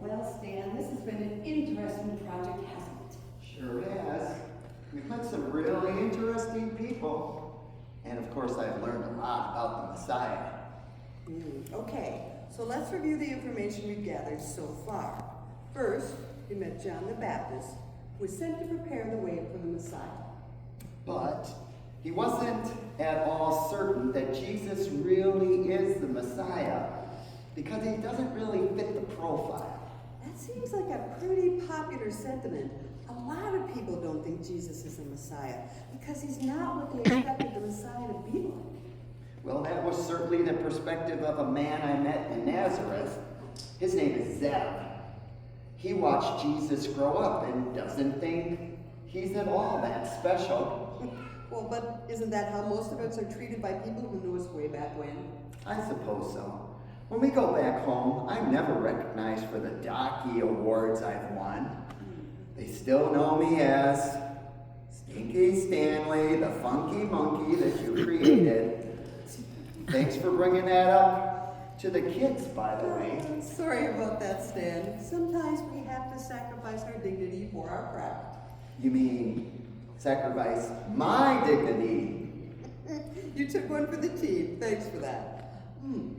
Well, Stan, this has been an interesting project, hasn't it? Sure has. We've met some really interesting people. And of course, I've learned a lot about the Messiah. Okay, so let's review the information we've gathered so far. First, we met John the Baptist, who was sent to prepare the way for the Messiah. But he wasn't at all certain that Jesus really is the Messiah because he doesn't really fit the profile. That seems like a pretty popular sentiment. A lot of people don't think Jesus is the Messiah because he's not what they expected the Messiah to be like. Well, that was certainly the perspective of a man I met in Nazareth. His name is Zeb. He watched Jesus grow up and doesn't think he's at all that special. Well, but isn't that how most of us are treated by people who knew us way back when? I suppose so. When we go back home, I'm never recognized for the Docky awards I've won. They still know me as Stinky Stanley, the funky monkey that you created. Thanks for bringing that up to the kids, by the way. Sorry about that, Stan. Sometimes we have to sacrifice our dignity for our craft. You mean sacrifice my dignity? You took one for the team. Thanks for that.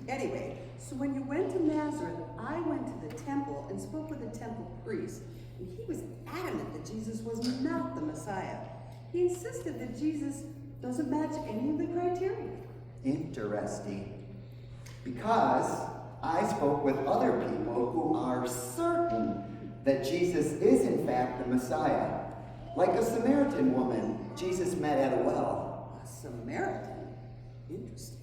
Anyway, so when you went to Nazareth, I went to the temple and spoke with the temple priest, and he was adamant that Jesus was not the Messiah. He insisted that Jesus doesn't match any of the criteria. Interesting. Because I spoke with other people who are certain that Jesus is in fact the Messiah. Like a Samaritan woman Jesus met at a well. A Samaritan? Interesting.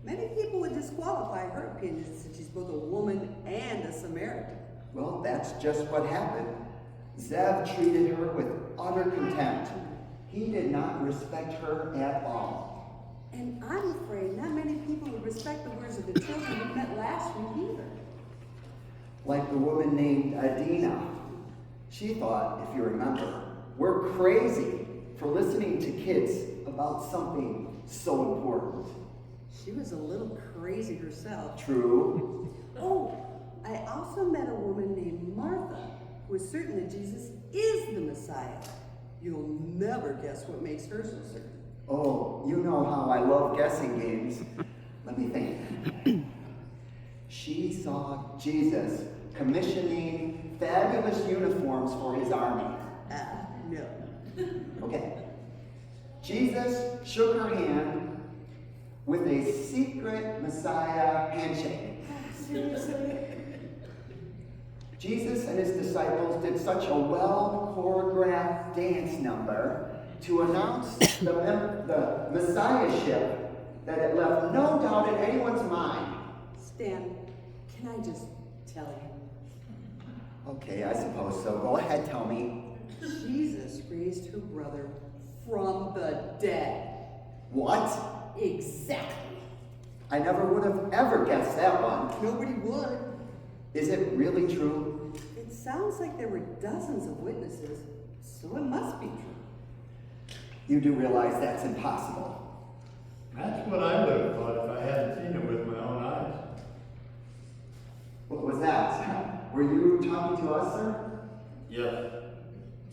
Many people would disqualify her opinion since she's both a woman and a Samaritan. Well, that's just what happened. Zeb treated her with utter contempt. He did not respect her at all. And I'm afraid not many people would respect the words of the children we met last week either. Like the woman named Adina. She thought, if you remember, we're crazy for listening to kids about something so important. She was a little crazy herself. True. Oh, I also met a woman named Martha who was certain that Jesus is the Messiah. You'll never guess what makes her so certain. Oh, you know how I love guessing games. Let me think. She saw Jesus commissioning fabulous uniforms for his army. No. Okay. Jesus shook her hand with a secret Messiah handshake. Seriously? Jesus and his disciples did such a well-choreographed dance number to announce the Messiahship that it left no doubt in anyone's mind. Stan, can I just tell you? Okay, I suppose so. Go ahead, tell me. Jesus raised her brother from the dead. What? Exactly. I never would have ever guessed that one. Nobody would. Is it really true? It sounds like there were dozens of witnesses, so it must be true. You do realize that's impossible. That's what I would have thought if I hadn't seen it with my own eyes. What was that? Were you talking to us, sir? Yes.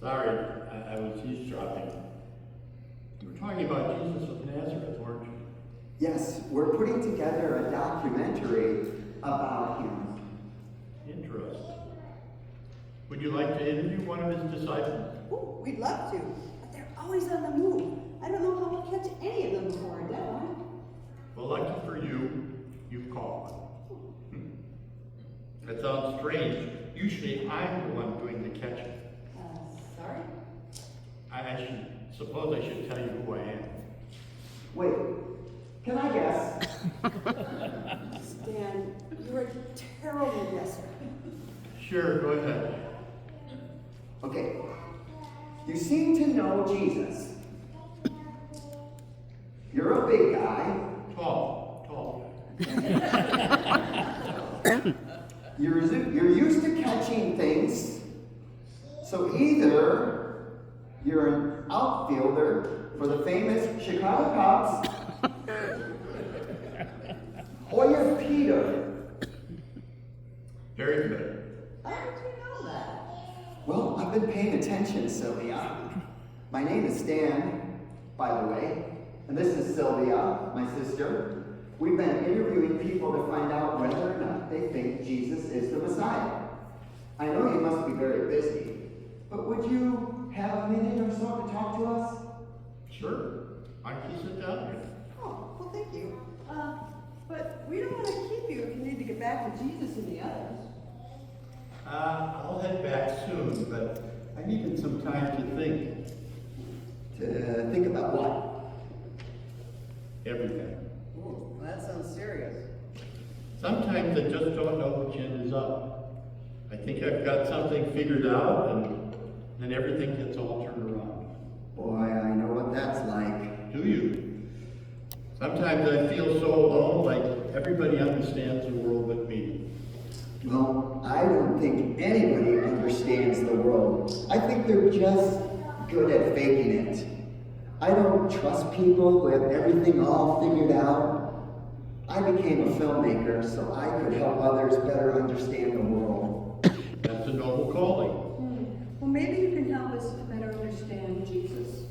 Sorry, I was eavesdropping. You were talking about Jesus of Nazareth, weren't you? Yes, we're putting together a documentary about him. Interesting. Would you like to interview one of his disciples? Oh, we'd love to, but they're always on the move. I don't know how we'll catch any of them before our deadline. Well, lucky for you, you called. That sounds strange. Usually I'm the one doing the catching. Sorry? I suppose I should tell you who I am. Wait, can I guess? Stan, you're a terrible guesser. Sure, go ahead. Okay, you seem to know Jesus. You're a big guy. Tall. You're used to catching things. So either you're an outfielder for the famous Chicago Cubs, or you're Peter. Very good. How did you know that? Well, I've been paying attention, Sylvia. My name is Stan, by the way, and this is Sylvia, my sister. We've been interviewing people to find out whether or not they think Jesus is the Messiah. I know you must be very busy, but would you have a minute or so to talk to us? Sure. Why don't you sit down here? Oh, well, thank you. But we don't want to keep you if you need to get back to Jesus and the others. I'll head back soon, but I needed some time to think. To think about what? Everything. Ooh, well, that sounds serious. Sometimes I just don't know which end is up. I think I've got something figured out, and then everything gets all turned around. Boy, I know what that's like. Do you? Sometimes I feel so alone, like everybody understands the world but me. Well, I don't think anybody understands the world. I think they're just good at faking it. I don't trust people who have everything all figured out. I became a filmmaker so I could help others better understand the world. That's a noble calling. Well, maybe you can help us to better understand Jesus.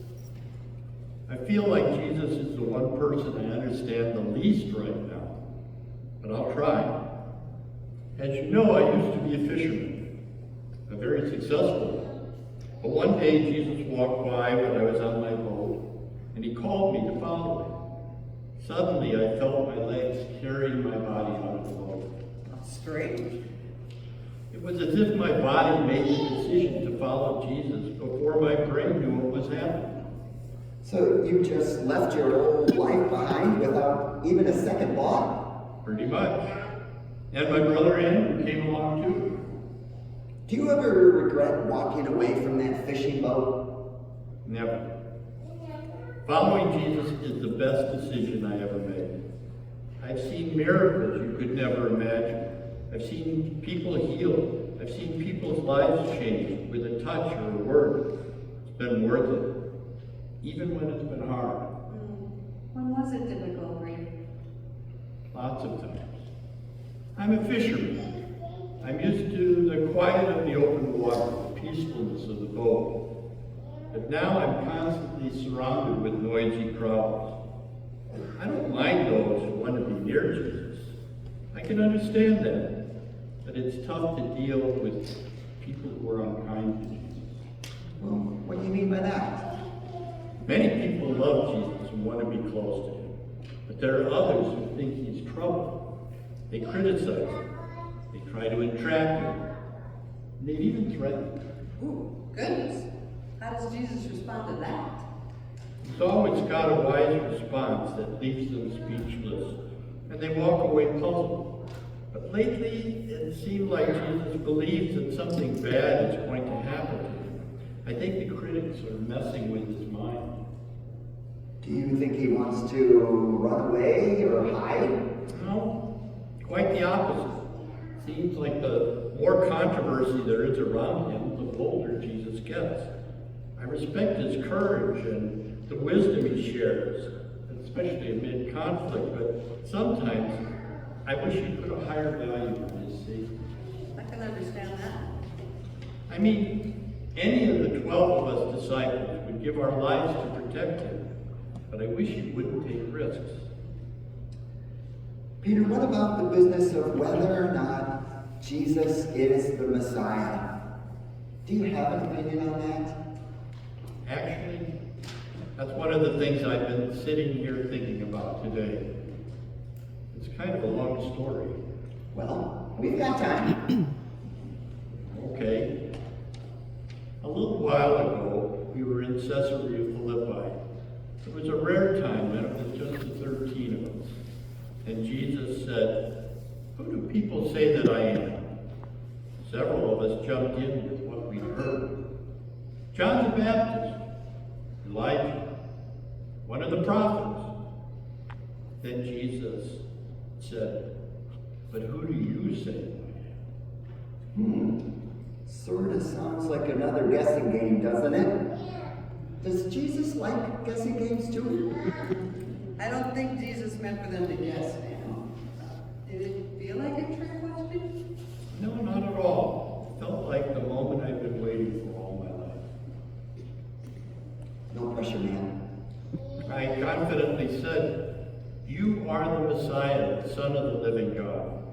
I feel like Jesus is the one person I understand the least right now, but I'll try. As you know, I used to be a fisherman, a very successful one. But one day Jesus walked by when I was on my boat, and he called me to follow him. Suddenly I felt my legs carrying my body out of the boat. That's strange. It was as if my body made the decision to follow Jesus before my brain knew what was happening. So you just left your old life behind without even a second thought? Pretty much. And my brother Andrew came along too. Do you ever regret walking away from that fishing boat? Never. Following Jesus is the best decision I ever made. I've seen miracles you could never imagine. I've seen people healed. I've seen people's lives changed with a touch or a word. It's been worth it, even when it's been hard. When was it difficult for you? Lots of times. I'm a fisherman. I'm used to the quiet of the open water, the peacefulness of the boat. But now I'm constantly surrounded with noisy crowds. I don't mind those who want to be near Jesus. I can understand that. But it's tough to deal with people who are unkind to Jesus. Well, what do you mean by that? Many people love Jesus and want to be close to him. But there are others who think he's trouble. They criticize him. They try to entrap him. And they even threaten him. Ooh, goodness. How does Jesus respond to that? He's always got a wise response that leaves them speechless, and they walk away puzzled. But lately, it seemed like Jesus believes that something bad is going to happen to him. I think the critics are messing with his mind. Do you think he wants to run away or hide? No, quite the opposite. Seems like the more controversy there is around him, the bolder Jesus gets. I respect his courage and the wisdom he shares, especially amid conflict, but sometimes I wish he put a higher value on his safety. I can understand that. I mean, any of the 12 of us disciples would give our lives to protect him, but I wish he wouldn't take risks. Peter, what about the business of whether or not Jesus is the Messiah? Do you have an opinion on that? Actually, that's one of the things I've been sitting here thinking about today. It's kind of a long story. Well, we've got time. Okay. A little while ago, we were in Caesarea Philippi. It was a rare time when it was just the 13 of us. And Jesus said, "Who do people say that I am?" Several of us jumped in with what we'd heard. John the Baptist, Elijah, one of the prophets. Then Jesus said, "But who do you say I am?" Sort of sounds like another guessing game, doesn't it? Does Jesus like guessing games too? I don't think Jesus meant for them to guess, man. Did it feel like a trick question? No, not at all. confidently said, "You are the Messiah, the Son of the living God."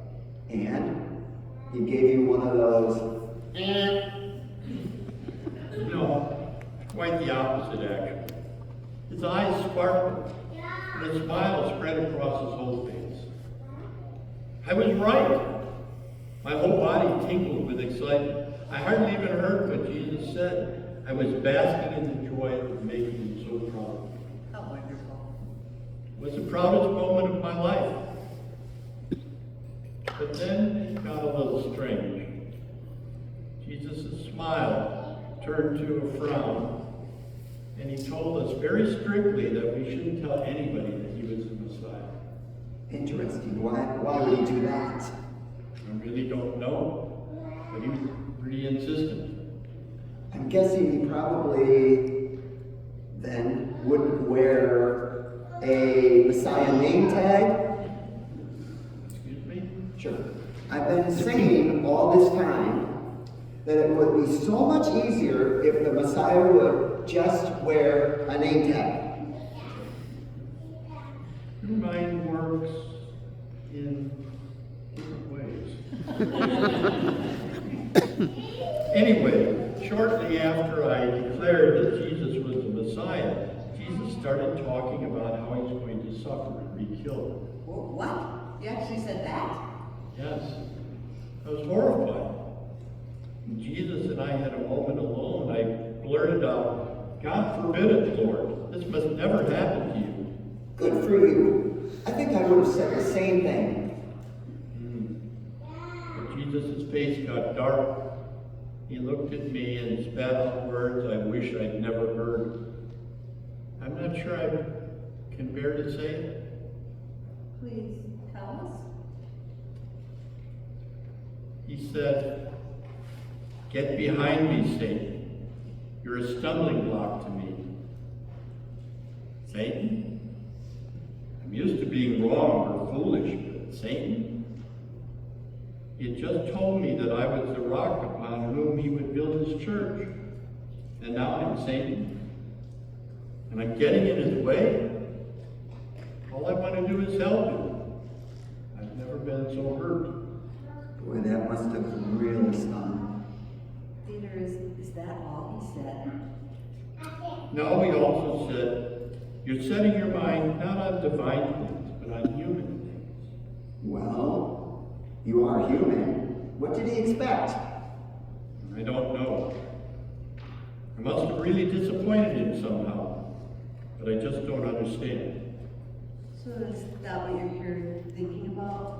And he gave you one of those. No, quite the opposite, actually. His eyes sparkled, and a smile spread across his whole face. I was right. My whole body tingled with excitement. I hardly even heard what Jesus said. I was basking in the joy of making him so proud. How wonderful. It was the proudest moment of my life. But then it got a little strange. Jesus' smile turned to a frown, and he told us very strictly that we shouldn't tell anybody that he was the Messiah. Interesting. Why would he do that? I really don't know, but he was pretty insistent. I'm guessing he probably then wouldn't wear a Messiah name tag. Excuse me? Sure. I've been saying all this time that it would be so much easier if the Messiah would just wear a name tag. Your mind works in different ways. Anyway, shortly after I declared that Jesus was the Messiah, Jesus started talking about how he's going to suffer and be killed. What? You actually said that? Yes, I was horrified. When Jesus and I had a moment alone, I blurted out, "God forbid it, Lord. This must never happen to you." Good for you. I think I would have said the same thing. But Jesus' face got dark. He looked at me and spat out words I wish I'd never heard. I'm not sure I can bear to say it. Please tell us. He said, "Get behind me, Satan. You're a stumbling block to me." Satan? I'm used to being wrong or foolish, but Satan? He had just told me that I was the rock upon whom he would build his church. And now I'm Satan. And I'm getting in his way. All I want to do is help him. I've never been so hurt. Boy, that must have really stung. Peter, is that all he said? No, he also said, "You're setting your mind not on divine things, but on human things." Well, you are human. What did he expect? I don't know. I must have really disappointed him somehow, but I just don't understand. So is that what you're here thinking about?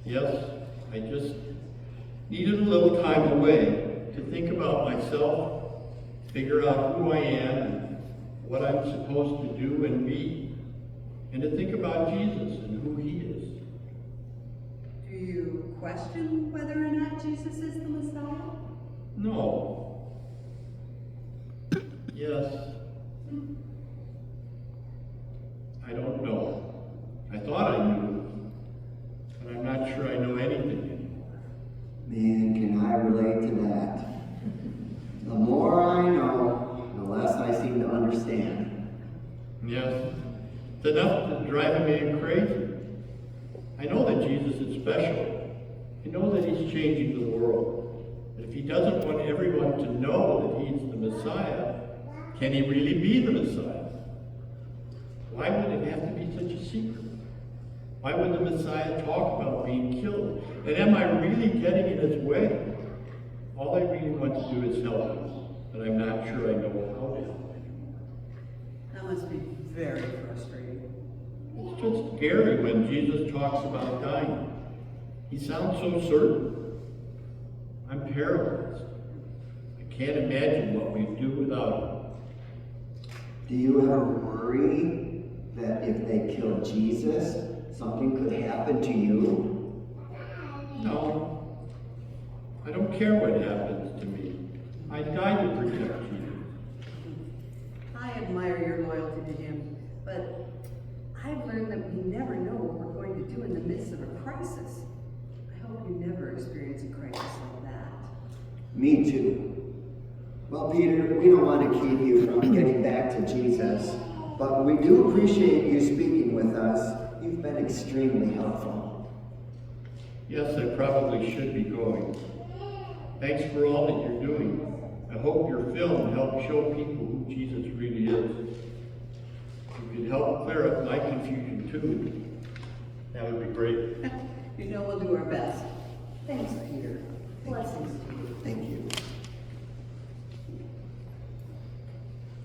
Yes, I just needed a little time away to think about myself, figure out who I am and what I'm supposed to do and be, and to think about Jesus and who he is. Do you question whether or not Jesus is the Messiah? No. Yes. I don't know. I thought I knew, but I'm not sure I know anything anymore. Man, can I relate to that? The more I know, the less I seem to understand. Yes, it's enough to drive me crazy. I know that Jesus is special. I know that he's changing the world. But if he doesn't want everyone to know that he's the Messiah, can he really be the Messiah? Why would it have to be such a secret? Why would the Messiah talk about being killed? And am I really getting in his way? All I really want to do is help him, but I'm not sure I know how to help anymore. That must be very frustrating. It's just scary when Jesus talks about dying. He sounds so certain. I'm paralyzed. I can't imagine what we'd do without him. Do you ever worry that if they kill Jesus, something could happen to you? No. I don't care what happens to me. I die to protect Jesus. I admire your loyalty to him, but I've learned that we never know what we're going to do in the midst of a crisis. I hope you never experience a crisis like that. Me too. Well, Peter, we don't want to keep you from getting back to Jesus. but we do appreciate you speaking with us. You've been extremely helpful. Yes, I probably should be going. Thanks for all that you're doing. I hope your film helps show people who Jesus really is. If you could help clear up my confusion too, that would be great. You know we'll do our best. Thanks, Peter. Blessings to you. Thank you.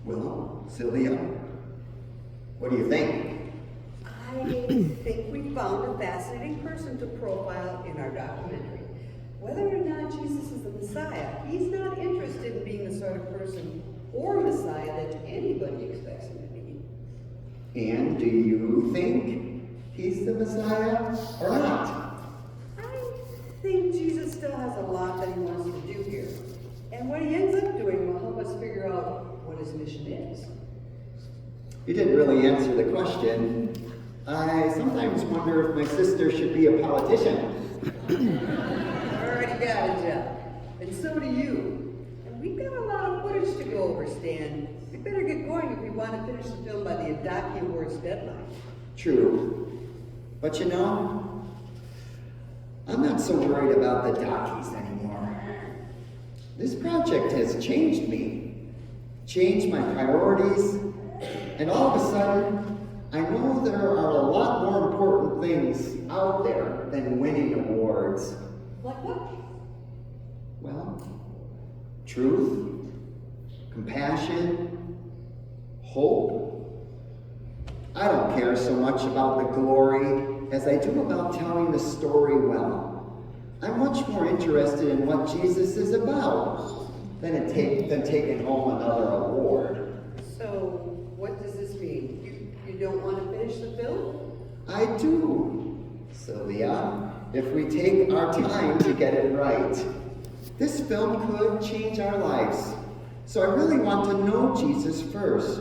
Willow, Sylvia, what do you think? I think we found a fascinating person to profile in our documentary. Whether or not Jesus is the Messiah, he's not interested in being the sort of person or Messiah that anybody expects him to be. And do you think he's the Messiah or not? I think Jesus still has a lot that he wants to do here. And what he ends up doing will help us figure out what his mission is. You didn't really answer the question. I sometimes wonder if my sister should be a politician. Already got it, Jeff. And so do you. And we've got a lot of footage to go over, Stan. We better get going if we want to finish the film by the Adaki Awards deadline. True. But you know, I'm not so worried about the Dockies anymore. This project has changed me, changed my priorities, and all of a sudden, I know there are a lot more important things out there than winning awards. Like what? Well, truth, compassion, hope. I don't care so much about the glory as I do about telling the story well. I'm much more interested in what Jesus is about than taking home another award. So, what does this mean? You don't want to finish the film? I do, Sylvia, if we take our time to get it right. This film could change our lives. So I really want to know Jesus first.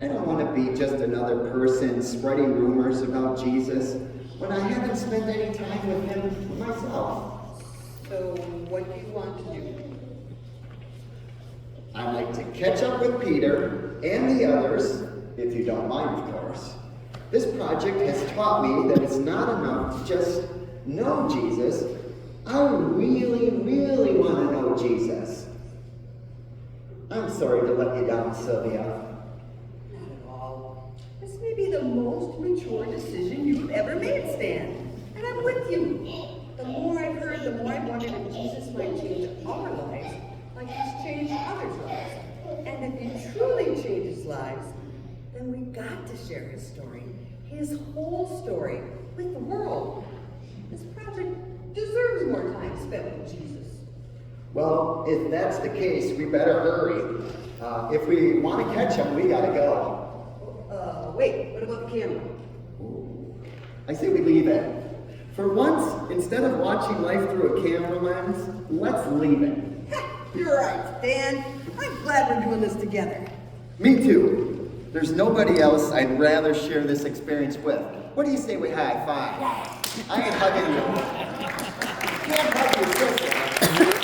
I don't want to be just another person spreading rumors about Jesus when I haven't spent any time with him myself. So, what do you want to do? I'd like to catch up with Peter and the others, if you don't mind, of course. This project has taught me that it's not enough to just know Jesus. I really, really want to know Jesus. I'm sorry to let you down, Sylvia. Not at all. This may be the most mature decision you've ever made, Stan. And I'm with you. The more I've heard, the more I wondered if Jesus might change our lives like he's changed others' lives. And if he truly changes lives, then we've got to share his story, his whole story, with the world. This project deserves more time spent with Jesus. Well, if that's the case, we better hurry. If we want to catch him, we gotta go. Wait, what about the camera? I say we leave it. For once, instead of watching life through a camera lens, let's leave it. You're right, Stan. I'm glad we're doing this together. Me too. There's nobody else I'd rather share this experience with. What do you say we high five? I ain't hugging you. You can't hug your sister.